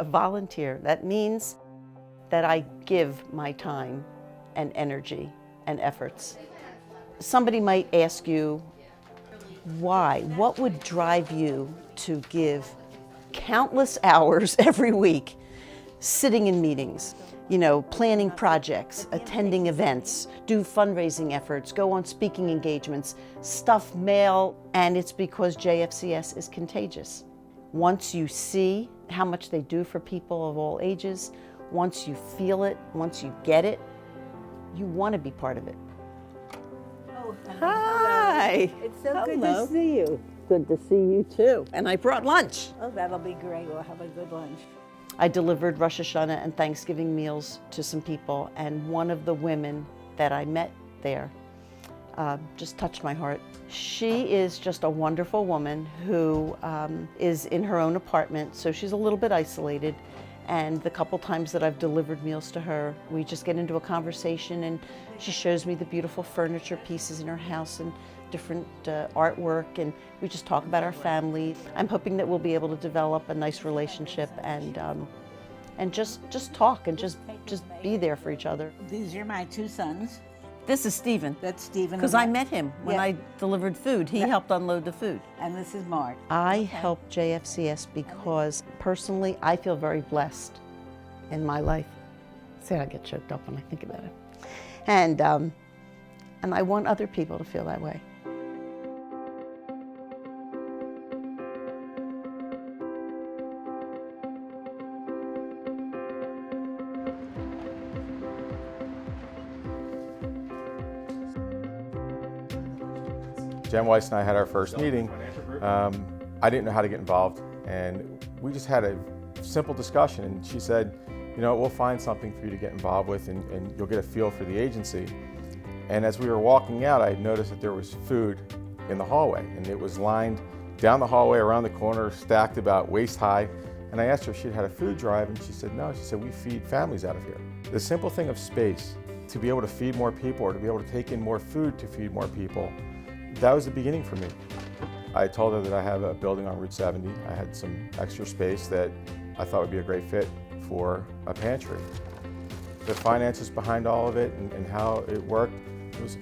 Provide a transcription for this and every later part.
Volunteer. That means that I give my time and energy and efforts. Somebody might ask you, why? What would drive you to give countless hours every week sitting in meetings, planning projects, attending events, do fundraising efforts, go on speaking engagements, stuff mail, and it's because JFCS is contagious. Once you see how much they do for people of all ages, once you feel it, once you get it, you want to be part of it. Oh, Hi. It's so good Hello. to see you. Good to see you too. And I brought lunch. Oh, that'll be great. We'll have a good lunch. I delivered Rosh Hashanah and Thanksgiving meals to some people, and one of the women that I met there just touched my heart. She is just a wonderful woman who is in her own apartment, so she's a little bit isolated. And the couple times that I've delivered meals to her, we just get into a conversation and she shows me the beautiful furniture pieces in her house and different artwork, and we just talk about our family. I'm hoping that we'll be able to develop a nice relationship and just talk and just be there for each other. These are my two sons. This is Stephen. That's Stephen. Because I met him when I delivered food. He helped unload the food. And this is Mark. I help JFCS because personally I feel very blessed in my life. See, I get choked up when I think about it. And I want other people to feel that way. Jen Weiss and I had our first meeting. I didn't know how to get involved, and we just had a simple discussion, and she said, we'll find something for you to get involved with, and you'll get a feel for the agency. And as we were walking out, I noticed that there was food in the hallway, and it was lined down the hallway, around the corner, stacked about waist high. And I asked her if she'd had a food drive, and she said no. She said, we feed families out of here. The simple thing of space, to be able to feed more people or to be able to take in more food to feed more people, that was the beginning for me. I told her that I have a building on Route 70. I had some extra space that I thought would be a great fit for a pantry. The finances behind all of it and how it worked was,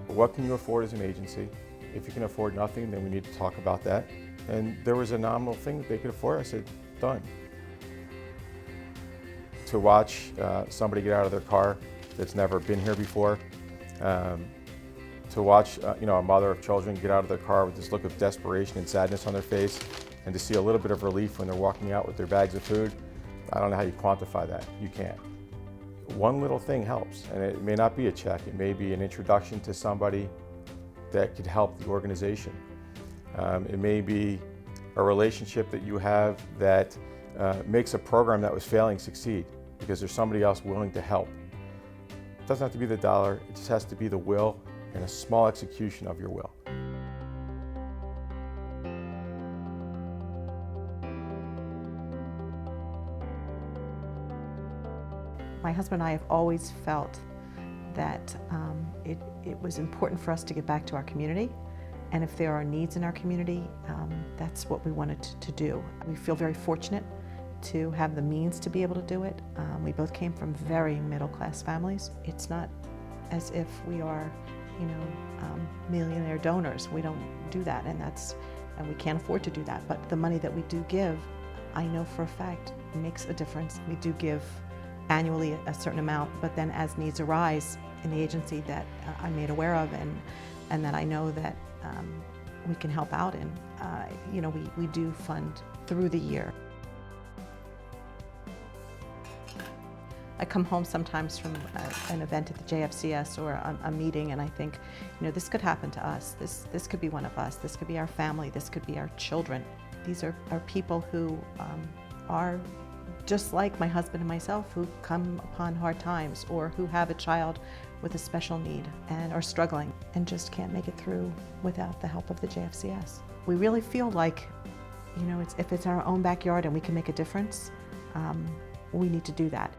what can you afford as an agency? If you can afford nothing, then we need to talk about that. And there was a nominal thing that they could afford. I said, done. To watch somebody get out of their car that's never been here before, to watch a mother of children get out of their car with this look of desperation and sadness on their face, and to see a little bit of relief when they're walking out with their bags of food, I don't know how you quantify that. You can't. One little thing helps, and it may not be a check. It may be an introduction to somebody that could help the organization. It may be a relationship that you have that makes a program that was failing succeed because there's somebody else willing to help. It doesn't have to be the dollar, it just has to be the will and a small execution of your will. My husband and I have always felt that it was important for us to get back to our community, and if there are needs in our community, that's what we wanted to do. We feel very fortunate to have the means to be able to do it. We both came from very middle-class families. It's not as if we are millionaire donors. We don't do that, and we can't afford to do that. But the money that we do give, I know for a fact, makes a difference. We do give annually a certain amount, but then as needs arise in the agency that I'm made aware of and that I know that we can help out in, we do fund through the year. I come home sometimes from an event at the JFCS or a meeting, and I think, this could happen to us. This could be one of us. This could be our family. This could be our children. These are people who are just like my husband and myself, who come upon hard times or who have a child with a special need and are struggling and just can't make it through without the help of the JFCS. We really feel like, if it's our own backyard and we can make a difference, we need to do that.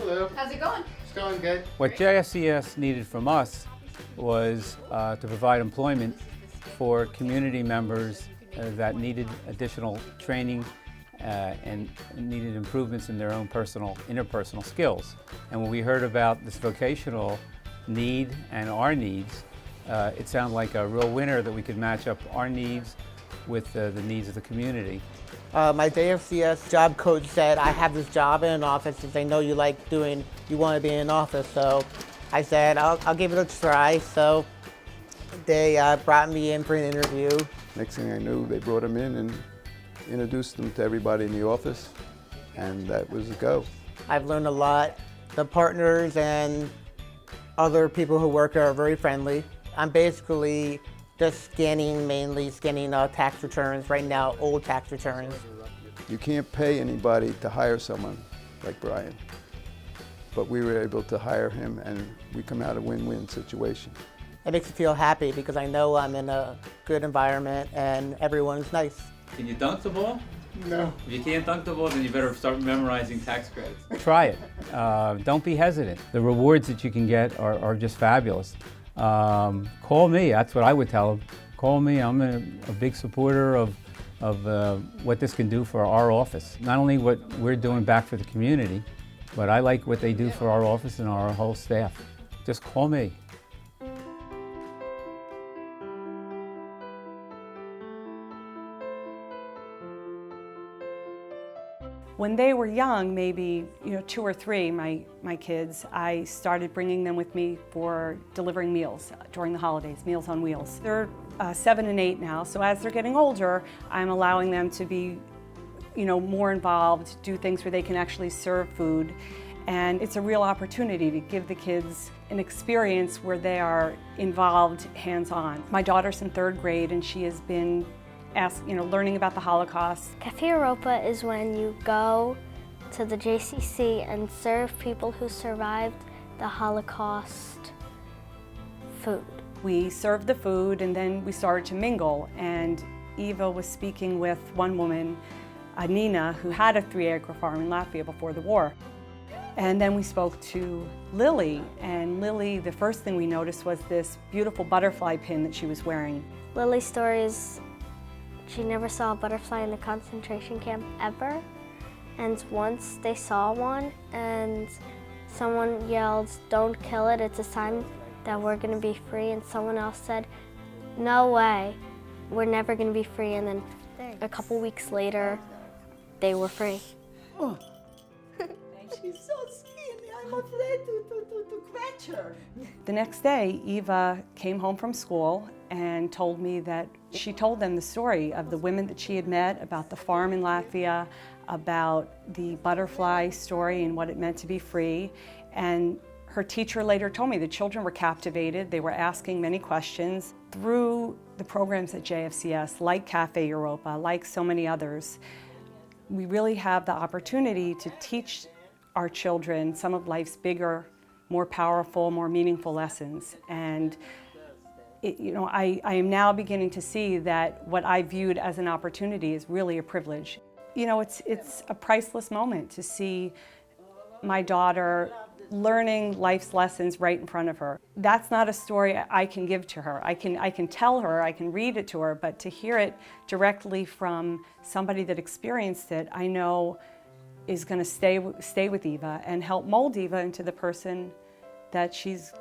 Hello. How's it going? It's going good. What JFCS needed from us was to provide employment for community members that needed additional training and needed improvements in their own interpersonal skills. And when we heard about this vocational need and our needs, it sounded like a real winner that we could match up our needs with the needs of the community. My JFCS job coach said I have this job in an office that they know you want to be in an office. So I said I'll give it a try. So they brought me in for an interview. Next thing I knew, they brought him in and introduced him to everybody in the office, and that was a go. I've learned a lot. The partners and other people who work are very friendly. I'm basically just mainly scanning tax returns right now, old tax returns. You can't pay anybody to hire someone like Brian, but we were able to hire him, and we come out a win-win situation. It makes me feel happy because I know I'm in a good environment and everyone's nice. Can you dunk the ball? No. If you can't dunk the ball, then you better start memorizing tax credits. Try it. Don't be hesitant. The rewards that you can get are just fabulous. Call me. That's what I would tell them. Call me. I'm a big supporter of what this can do for our office. Not only what we're doing back for the community, but I like what they do for our office and our whole staff. Just call me. When they were young, maybe 2 or 3, my kids, I started bringing them with me for delivering meals during the holidays, Meals on Wheels. They're 7 and 8 now, so as they're getting older, I'm allowing them to be more involved, do things where they can actually serve food. And it's a real opportunity to give the kids an experience where they are involved hands-on. My daughter's in 3rd grade and she has been learning about the Holocaust. Cafe Europa is when you go to the JCC and serve people who survived the Holocaust food. We served the food and then we started to mingle, and Eva was speaking with one woman, Nina, who had a 3-acre farm in Latvia before the war. And then we spoke to Lily, and Lily, the first thing we noticed was this beautiful butterfly pin that she was wearing. Lily's story is she never saw a butterfly in the concentration camp ever, and once they saw one and someone yelled, "Don't kill it, it's a sign that we're going to be free," and someone else said, "No way, we're never going to be free," and then a couple weeks later they were free. Oh. She's so skinny, I'm afraid to scratch her. The next day, Eva came home from school and told me that she told them the story of the women that she had met, about the farm in Latvia, about the butterfly story and what it meant to be free. And her teacher later told me the children were captivated. They were asking many questions. Through the programs at JFCS, like Cafe Europa, like so many others, we really have the opportunity to teach our children some of life's bigger, more powerful, more meaningful lessons. And I am now beginning to see that what I viewed as an opportunity is really a privilege. It's a priceless moment to see my daughter learning life's lessons right in front of her. That's not a story I can give to her. I can tell her, I can read it to her, but to hear it directly from somebody that experienced it, I know is going to stay with Eva and help mold Eva into the person that she's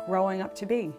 growing up to be.